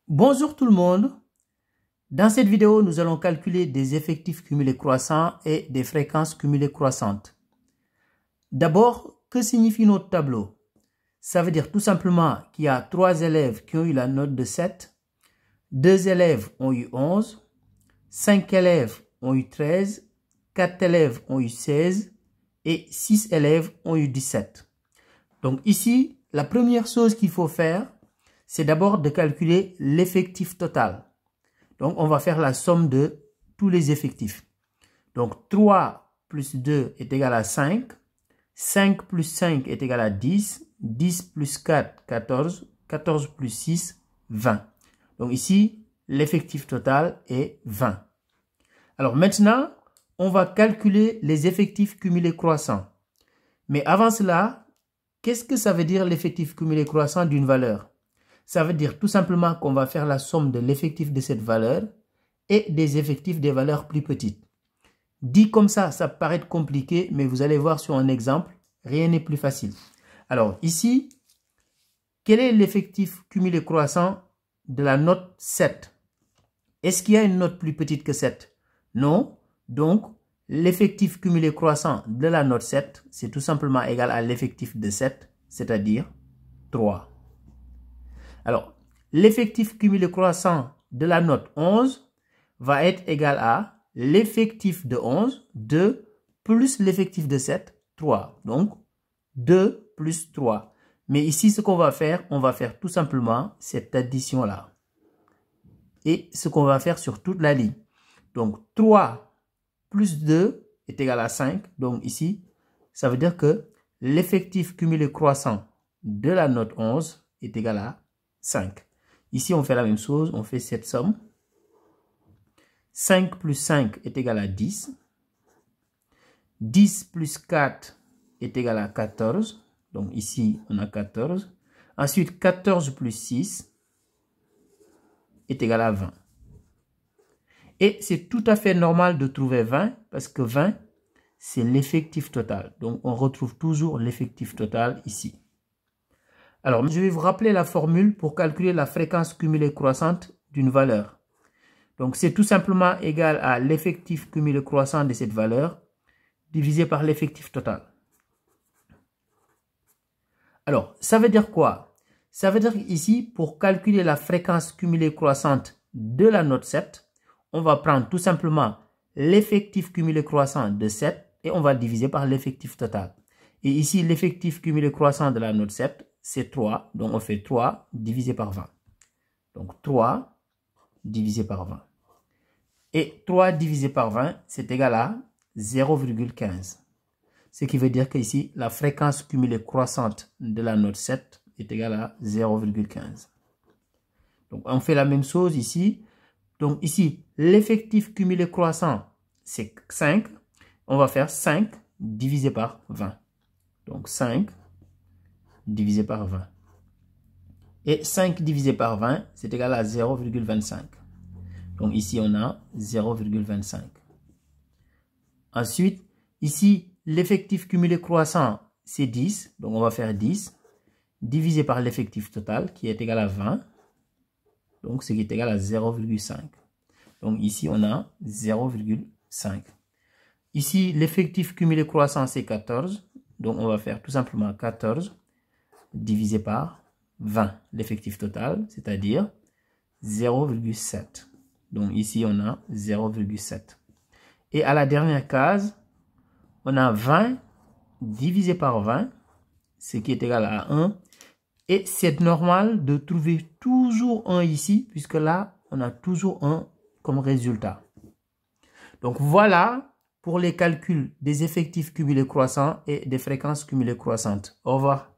Bonjour tout le monde. Dans cette vidéo, nous allons calculer des effectifs cumulés croissants et des fréquences cumulées croissantes. D'abord, que signifie notre tableau? Ça veut dire tout simplement qu'il y a 3 élèves qui ont eu la note de 7, 2 élèves ont eu 11, 5 élèves ont eu 13, 4 élèves ont eu 16 et 6 élèves ont eu 17. Donc ici, la première chose qu'il faut faire, c'est d'abord de calculer l'effectif total. Donc, on va faire la somme de tous les effectifs. Donc, 3 plus 2 est égal à 5. 5 plus 5 est égal à 10. 10 plus 4, 14. 14 plus 6, 20. Donc, ici, l'effectif total est 20. Alors, maintenant, on va calculer les effectifs cumulés croissants. Mais avant cela, qu'est-ce que ça veut dire l'effectif cumulé croissant d'une valeur? Ça veut dire tout simplement qu'on va faire la somme de l'effectif de cette valeur et des effectifs des valeurs plus petites. Dit comme ça paraît compliqué, mais vous allez voir sur un exemple, rien n'est plus facile. Alors ici, quel est l'effectif cumulé croissant de la note 7? Est-ce qu'il y a une note plus petite que 7? Non. Donc, l'effectif cumulé croissant de la note 7, c'est tout simplement égal à l'effectif de 7, c'est-à-dire 3. Alors, l'effectif cumulé croissant de la note 11 va être égal à l'effectif de 11, 2, plus l'effectif de 7, 3. Donc, 2 plus 3. Mais ici, ce qu'on va faire, on va faire tout simplement cette addition-là. Et ce qu'on va faire sur toute la ligne. Donc, 3 plus 2 est égal à 5. Donc, ici, ça veut dire que l'effectif cumulé croissant de la note 11 est égal à 5. Ici, on fait la même chose, on fait cette somme. 5 plus 5 est égal à 10. 10 plus 4 est égal à 14. Donc ici, on a 14. Ensuite, 14 plus 6 est égal à 20. Et c'est tout à fait normal de trouver 20 parce que 20, c'est l'effectif total. Donc, on retrouve toujours l'effectif total ici. Alors, je vais vous rappeler la formule pour calculer la fréquence cumulée croissante d'une valeur. Donc, c'est tout simplement égal à l'effectif cumulé croissant de cette valeur divisé par l'effectif total. Alors, ça veut dire quoi? Ça veut dire qu'ici, pour calculer la fréquence cumulée croissante de la note 7, on va prendre tout simplement l'effectif cumulé croissant de 7 et on va diviser par l'effectif total. Et ici, l'effectif cumulé croissant de la note 7, c'est 3. Donc, on fait 3 divisé par 20. Donc, 3 divisé par 20. Et 3 divisé par 20, c'est égal à 0,15. Ce qui veut dire qu'ici, la fréquence cumulée croissante de la note 7 est égale à 0,15. Donc, on fait la même chose ici. Donc, ici, l'effectif cumulé croissant, c'est 5. On va faire 5 divisé par 20. Donc, 5 divisé par 20. Et 5 divisé par 20, c'est égal à 0,25. Donc ici, on a 0,25. Ensuite, ici, l'effectif cumulé croissant, c'est 10. Donc on va faire 10 divisé par l'effectif total qui est égal à 20. Donc ce qui est égal à 0,5. Donc ici, on a 0,5. Ici, l'effectif cumulé croissant, c'est 14. Donc on va faire tout simplement 14 divisé par 20, l'effectif total, c'est-à-dire 0,7. Donc ici, on a 0,7. Et à la dernière case, on a 20 divisé par 20, ce qui est égal à 1. Et c'est normal de trouver toujours 1 ici, puisque là, on a toujours 1 comme résultat. Donc voilà pour les calculs des effectifs cumulés croissants et des fréquences cumulées croissantes. Au revoir.